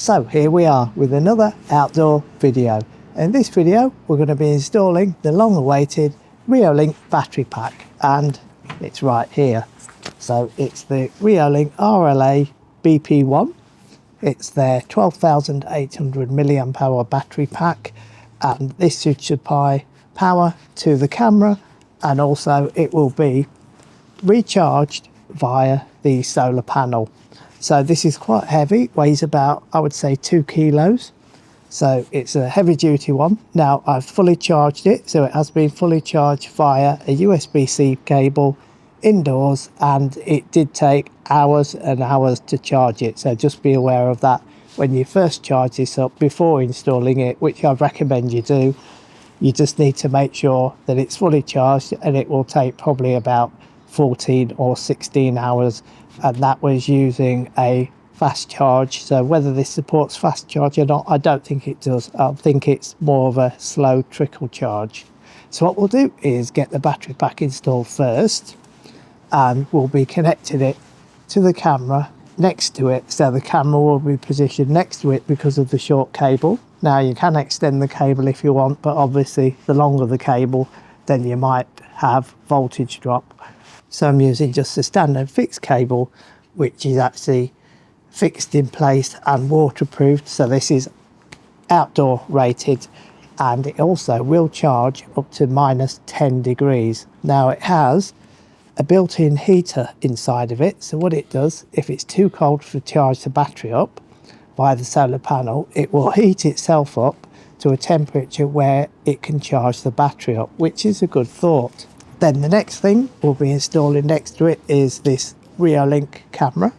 So here we are with another outdoor video. In this video we're going to be installing the long awaited Reolink Battery Pack, and it's right here. So it's the Reolink RLA-BP1. It's their 12,800 milliamp hour battery pack, and this should supply power to the camera, and also it will be recharged via the solar panel. So this is quite heavy, weighs about, I would say, 2 kilos. So it's a heavy duty one. Now I've fully charged it, so it has been fully charged via a USB-C cable indoors, and it did take hours and hours to charge it. So just be aware of that when you first charge this up before installing it, which I recommend you do. You just need to make sure that it's fully charged, and it will take probably about 14 or 16 hours, and that was using a fast charge. So whether this supports fast charge or not, I don't think it does. I think it's more of a slow trickle charge. So what we'll do is get the battery pack installed first, and we'll be connecting it to the camera next to it. So the camera will be positioned next to it because of the short cable. Now you can extend the cable if you want, but obviously the longer the cable, then you might have voltage drop. So I'm using just a standard fixed cable, which is actually fixed in place and waterproofed. So this is outdoor rated, and it also will charge up to -10 degrees. Now it has a built-in heater inside of it. So what it does, if it's too cold to charge the battery up by the solar panel, it will heat itself up to a temperature where it can charge the battery up, which is a good thought. Then the next thing we'll be installing next to it is this Reolink camera.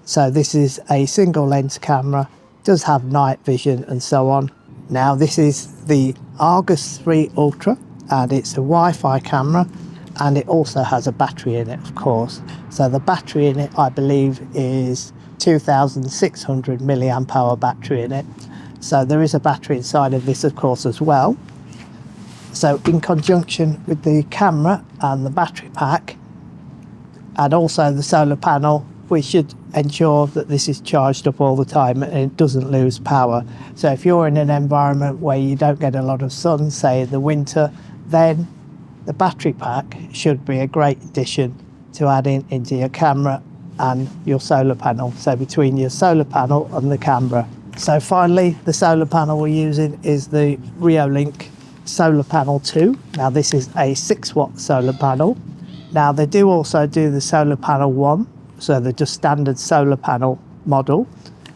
So this is a single lens camera, does have night vision and so on. Now this is the Argus 3 Ultra, and it's a Wi-Fi camera, and it also has a battery in it, of course. So the battery in it, I believe, is 2,600 milliamp hour battery in it. So there is a battery inside of this, of course, as well. So in conjunction with the camera and the battery pack, and also the solar panel, we should ensure that this is charged up all the time and it doesn't lose power. So if you're in an environment where you don't get a lot of sun, say in the winter, then the battery pack should be a great addition to add into your camera and your solar panel. So between your solar panel and the camera. So finally, the solar panel we're using is the Reolink Solar Panel 2. Now this is a 6-watt solar panel. Now they do also do the Solar Panel 1, so the just standard solar panel model,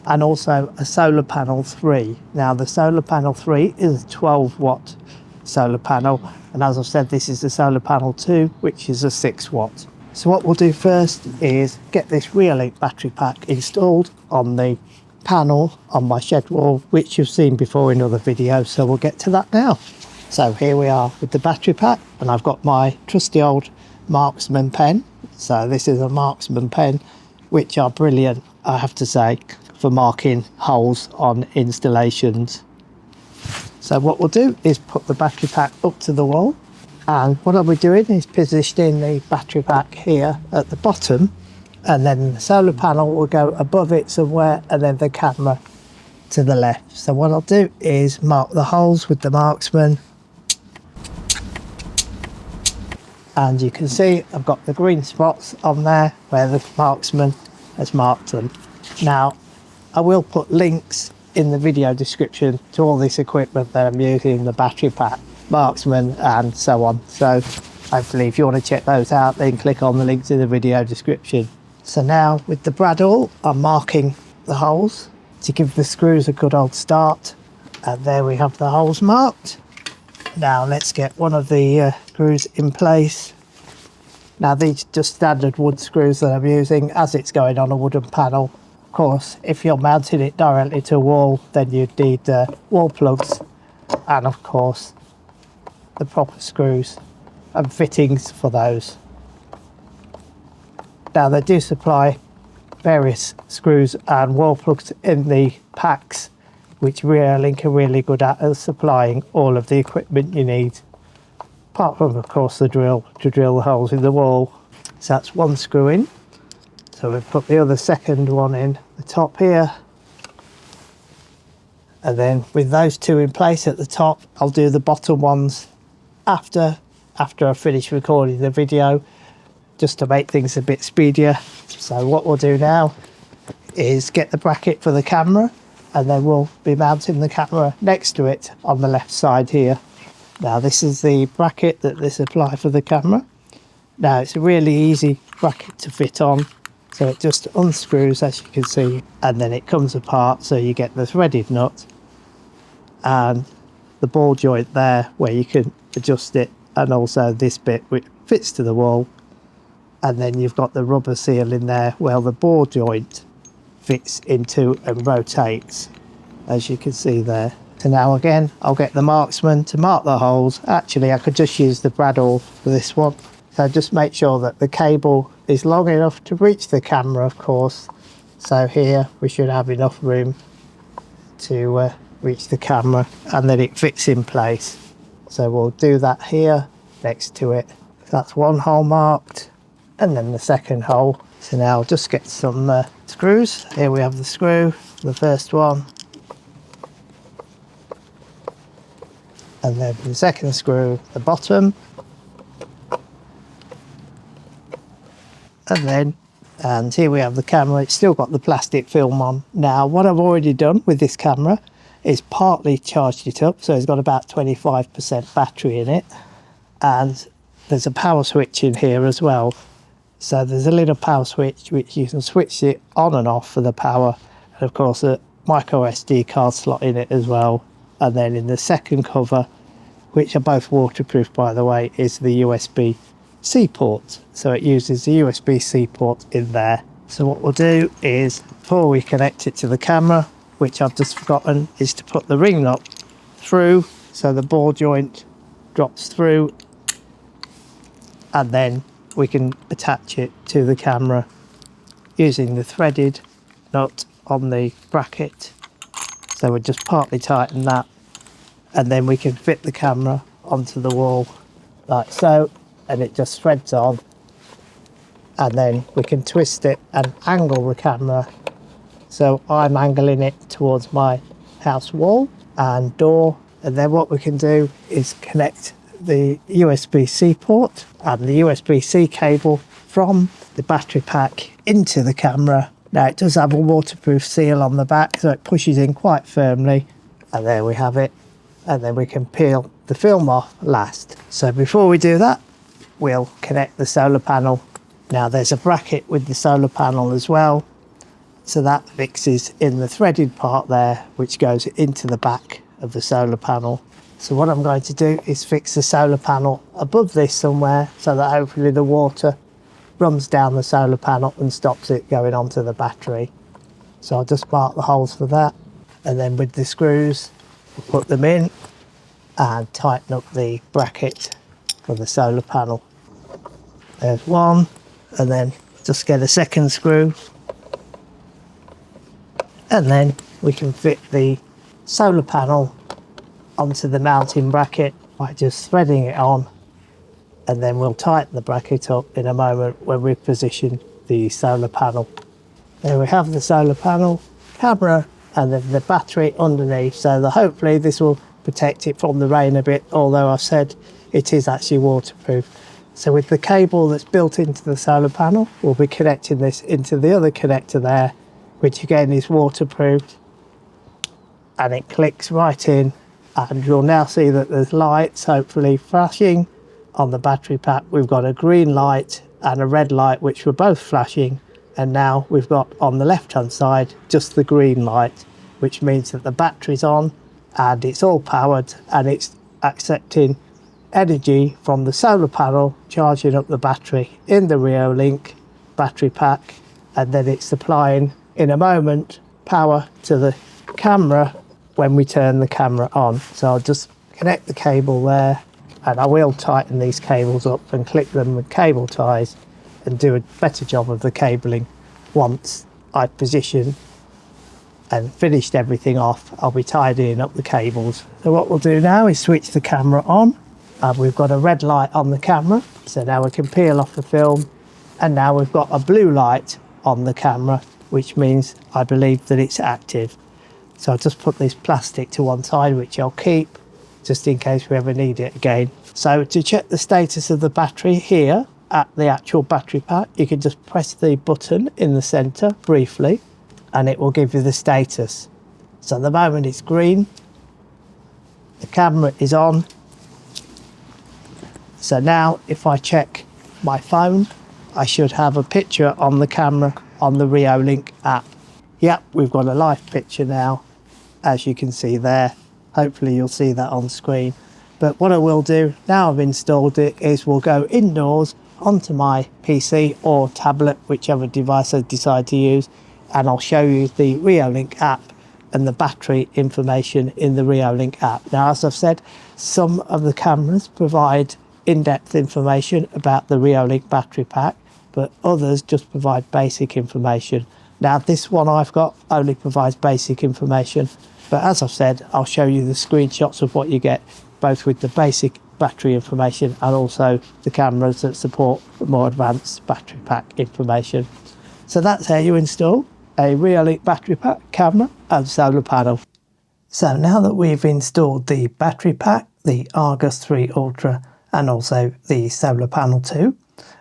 and also a Solar Panel 3. Now the Solar Panel 3 is a 12-watt solar panel, and as I've said, this is the Solar Panel 2, which is a 6-watt. So what we'll do first is get this Reolink battery pack installed on the panel on my shed wall, which you've seen before in other videos, so we'll get to that now. So here we are with the battery pack, and I've got my trusty old MarXman pen. So this is a MarXman pen, which are brilliant, I have to say, for marking holes on installations. So what we'll do is put the battery pack up to the wall, and what I'll be doing is positioning the battery pack here at the bottom, and then the solar panel will go above it somewhere, and then the camera to the left. So what I'll do is mark the holes with the MarXman, and you can see I've got the green spots on there where the MarXman has marked them. Now I will put links in the video description to all this equipment that I'm using, the battery pack, MarXman and so on. So hopefully if you want to check those out, then click on the links in the video description. So now with the brad awl, I'm marking the holes to give the screws a good old start, and there we have the holes marked. Now let's get one of the screws in place. Now these are just standard wood screws that I'm using, as it's going on a wooden panel. Of course, if you're mounting it directly to a wall, then you'd need wall plugs, and of course the proper screws and fittings for those. Now they do supply various screws and wall plugs in the packs, which Reolink are really good at supplying all of the equipment you need, apart from of course the drill to drill the holes in the wall. So that's one screw in. So we've put the other second one in the top here, And then with those two in place at the top, I'll do the bottom ones after I finish recording the video, just to make things a bit speedier. So what we'll do now is get the bracket for the camera, and then we'll be mounting the camera next to it on the left side here. Now this is the bracket that they supply for the camera. Now it's a really easy bracket to fit on, so it just unscrews, as you can see, and then it comes apart, so you get the threaded nut and the ball joint there where you can adjust it, and also this bit which fits to the wall, and then you've got the rubber seal in there where the ball joint fits into and rotates, as you can see there. So now again, I'll get the MarXman to mark the holes. Actually, I could just use the brad awl for this one. So just make sure that the cable is long enough to reach the camera, of course. So here we should have enough room to reach the camera, and then it fits in place. So we'll do that here next to it. That's one hole marked, and then the second hole. So now I'll just get some screws. Here we have the screw, the first one, and then the second screw, the bottom, and here we have the camera. It's still got the plastic film on. Now what I've already done with this camera is partly charged it up, so it's got about 25% battery in it, and there's a power switch in here as well. So there's a little power switch which you can switch it on and off for the power, and of course a micro SD card slot in it as well. And then in the second cover, which are both waterproof by the way, is the USB-C port. So it uses the USB-C port in there. So what we'll do is, before we connect it to the camera, which I've just forgotten, is to put the ring nut through, so the ball joint drops through, and then we can attach it to the camera using the threaded nut on the bracket. So we'll just partly tighten that, and then we can fit the camera onto the wall like so, and it just threads on, and then we can twist it and angle the camera. So I'm angling it towards my house wall and door, and then what we can do is connect the USB-C port and the USB-C cable from the battery pack into the camera. Now it does have a waterproof seal on the back, so it pushes in quite firmly, and there we have it. And then we can peel the film off last. So before we do that, we'll connect the solar panel. Now there's a bracket with the solar panel as well, so that fixes in the threaded part there, which goes into the back of the solar panel. So what I'm going to do is fix the solar panel above this somewhere, so that hopefully the water runs down the solar panel and stops it going onto the battery. So I'll just mark the holes for that, and then with the screws we'll put them in and tighten up the bracket for the solar panel. There's one, and then just get a second screw, and then we can fit the solar panel onto the mounting bracket by just threading it on, and then we'll tighten the bracket up in a moment when we position the solar panel. There we have the solar panel, camera, and then the battery underneath, so that hopefully this will protect it from the rain a bit, although I've said it is actually waterproof. So with the cable that's built into the solar panel, we'll be connecting this into the other connector there, which again is waterproofed, and it clicks right in, and you'll now see that there's lights hopefully flashing on the battery pack. We've got a green light and a red light which were both flashing, and now we've got on the left hand side just the green light, which means that the battery's on and it's all powered, and it's accepting energy from the solar panel, charging up the battery in the Reolink battery pack, and then it's supplying in a moment power to the camera when we turn the camera on. So I'll just connect the cable there, and I will tighten these cables up and clip them with cable ties and do a better job of the cabling once I position and finished everything off. I'll be tidying up the cables. So what we'll do now is switch the camera on, and we've got a red light on the camera, so now we can peel off the film, and now we've got a blue light on the camera, which means I believe that it's active. So I'll just put this plastic to one side, which I'll keep just in case we ever need it again. So to check the status of the battery here at the actual battery pack, you can just press the button in the center briefly and it will give you the status. So at the moment it's green, the camera is on. So now if I check my phone, I should have a picture on the camera on the Reolink app. Yep, we've got a live picture now, as you can see there. Hopefully you'll see that on screen. But what I will do, now I've installed it, is we'll go indoors onto my PC or tablet, whichever device I decide to use, and I'll show you the Reolink app and the battery information in the Reolink app. Now, as I've said, some of the cameras provide in-depth information about the Reolink battery pack, but others just provide basic information. Now, this one I've got only provides basic information, but as I've said, I'll show you the screenshots of what you get, both with the basic battery information and also the cameras that support the more advanced battery pack information. So that's how you install a Reolink battery pack, camera and solar panel. So now that we've installed the battery pack, the Argus 3 Ultra and also the solar panel too,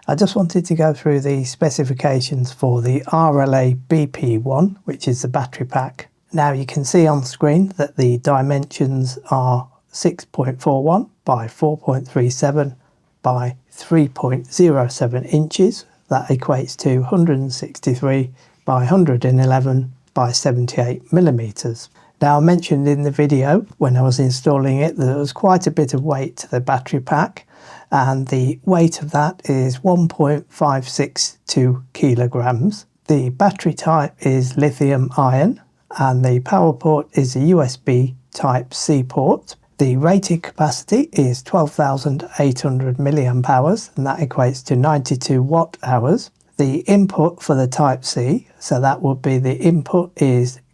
I just wanted to go through the specifications for the RLA-BP1, which is the battery pack. Now you can see on screen that the dimensions are 6.41 by 4.37 by 3.07 inches. That equates to 163 by 111 by 78 millimeters. Now, I mentioned in the video when I was installing it that there was quite a bit of weight to the battery pack, and the weight of that is 1.562 kilograms. The battery type is lithium ion and the power port is a USB type C port. The rated capacity is 12,800 milliamp hours and that equates to 92 watt hours. The input for the type C, so that would be the input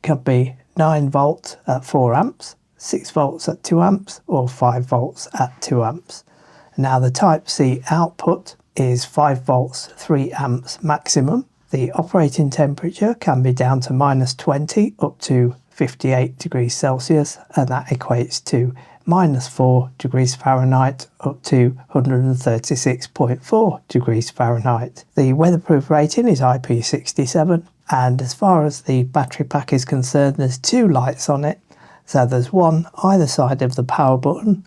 could be 9 volts at 4 amps, 6 volts at 2 amps or 5 volts at 2 amps. Now the type C output is 5 volts, 3 amps maximum. The operating temperature can be down to -20 up to 58 degrees Celsius and that equates to -4 degrees Fahrenheit up to 136.4 degrees Fahrenheit. The weatherproof rating is IP67, and as far as the battery pack is concerned, there's 2 lights on it. So there's one either side of the power button,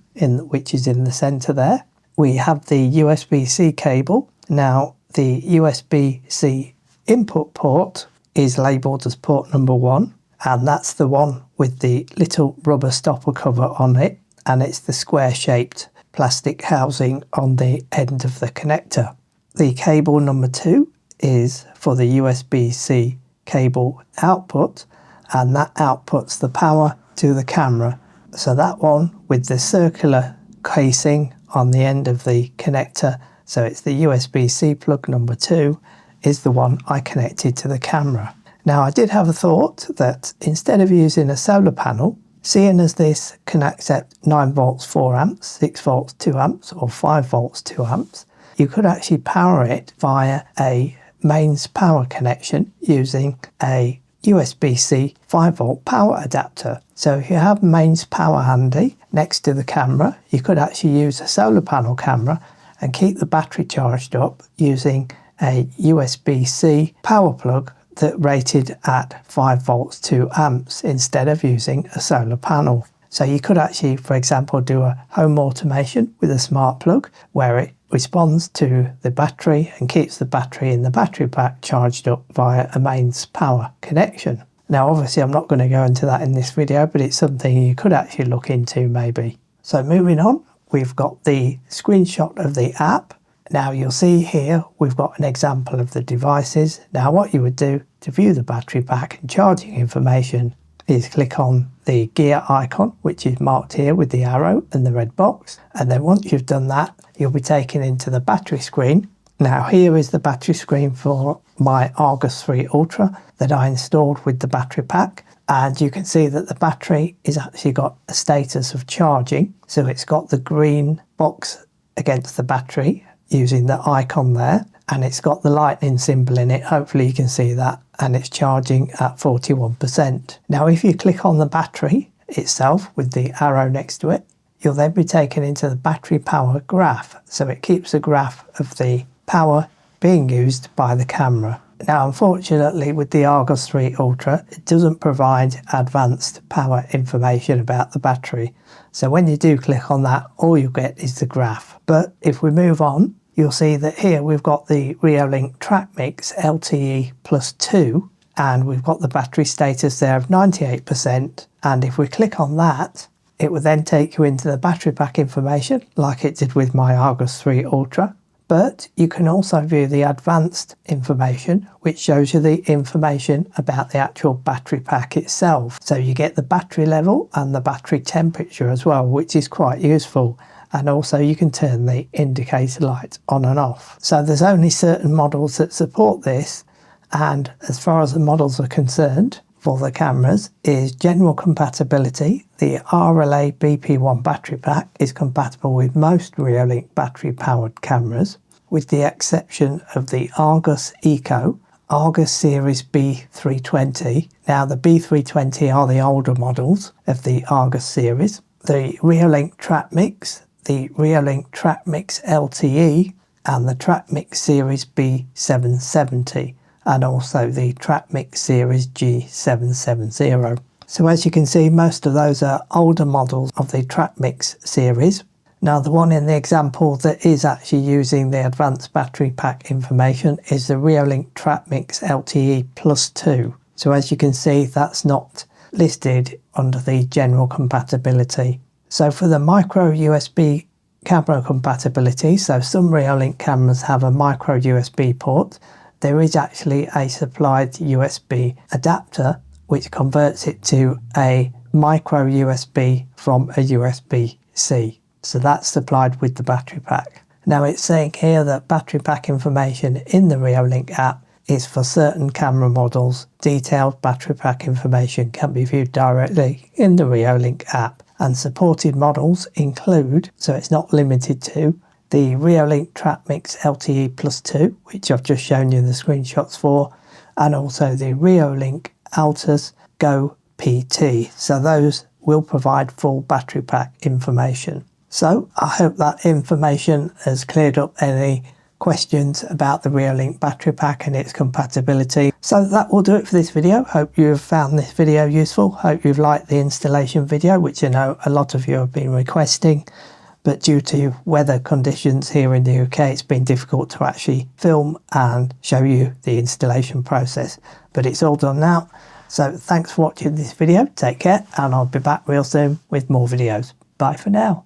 which is in the center there. We have the USB-C cable. Now the USB-C input port is labelled as port number 1, and that's the one with the little rubber stopper cover on it, and it's the square shaped plastic housing on the end of the connector. The cable number 2 is for the USB-C cable output, and that outputs the power to the camera. So that one with the circular casing on the end of the connector, so it's the USB-C plug number 2, is the one I connected to the camera. Now I did have a thought that instead of using a solar panel, seeing as this can accept 9 volts 4 amps, 6 volts 2 amps or 5 volts 2 amps, you could actually power it via a mains power connection using a USB-C 5 volt power adapter. So if you have mains power handy next to the camera, you could actually use a solar panel camera and keep the battery charged up using a USB-C power plug that rated at 5 volts 2 amps instead of using a solar panel. So you could actually, for example, do a home automation with a smart plug where it responds to the battery and keeps the battery in the battery pack charged up via a mains power connection. Now obviously I'm not going to go into that in this video, but it's something you could actually look into maybe. So moving on, we've got the screenshot of the app. Now you'll see here we've got an example of the devices. Now what you would do to view the battery pack and charging information is click on the gear icon, which is marked here with the arrow and the red box, and then once you've done that you'll be taken into the battery screen. Now here is the battery screen for my Argus 3 Ultra that I installed with the battery pack, and you can see that the battery is actually got a status of charging, so it's got the green box against the battery using the icon there, and it's got the lightning symbol in it. Hopefully you can see that, and it's charging at 41%. Now if you click on the battery itself with the arrow next to it, you'll then be taken into the battery power graph. So it keeps a graph of the power being used by the camera. Now unfortunately with the Argus 3 Ultra, it doesn't provide advanced power information about the battery. So when you do click on that, all you get is the graph. But if we move on, you'll see that here we've got the Reolink TrackMix LTE+2, and we've got the battery status there of 98%. And if we click on that, it will then take you into the battery pack information like it did with my Argus 3 Ultra. But you can also view the advanced information, which shows you the information about the actual battery pack itself. So you get the battery level and the battery temperature as well, which is quite useful. And also you can turn the indicator light on and off. So there's only certain models that support this, and as far as the models are concerned for the cameras is general compatibility. The RLA-BP1 battery pack is compatible with most Reolink battery powered cameras, with the exception of the Argus Eco, Argus Series B320. Now the B320 are the older models of the Argus series. The Reolink TrackMix, the Reolink TrackMix LTE, and the TrackMix Series B770, and also the TrackMix Series G770. So as you can see, most of those are older models of the TrackMix series. Now the one in the example that is actually using the advanced battery pack information is the Reolink TrackMix LTE+2. So as you can see, that's not listed under the general compatibility. So for the micro USB camera compatibility, so some Reolink cameras have a micro USB port. There is actually a supplied USB adapter which converts it to a micro USB from a USB-C. So that's supplied with the battery pack. Now it's saying here that battery pack information in the Reolink app is for certain camera models. Detailed battery pack information can be viewed directly in the Reolink app, and supported models include, so it's not limited to, the Reolink TrackMix LTE+2, which I've just shown you the screenshots for, and also the Reolink Altus Go PT. So those will provide full battery pack information. So I hope that information has cleared up any questions about the Reolink battery pack and its compatibility. So that will do it for this video. Hope you've found this video useful. Hope you've liked the installation video, which I know a lot of you have been requesting. But due to weather conditions here in the UK, it's been difficult to actually film and show you the installation process. But it's all done now. So thanks for watching this video. Take care, and I'll be back real soon with more videos. Bye for now.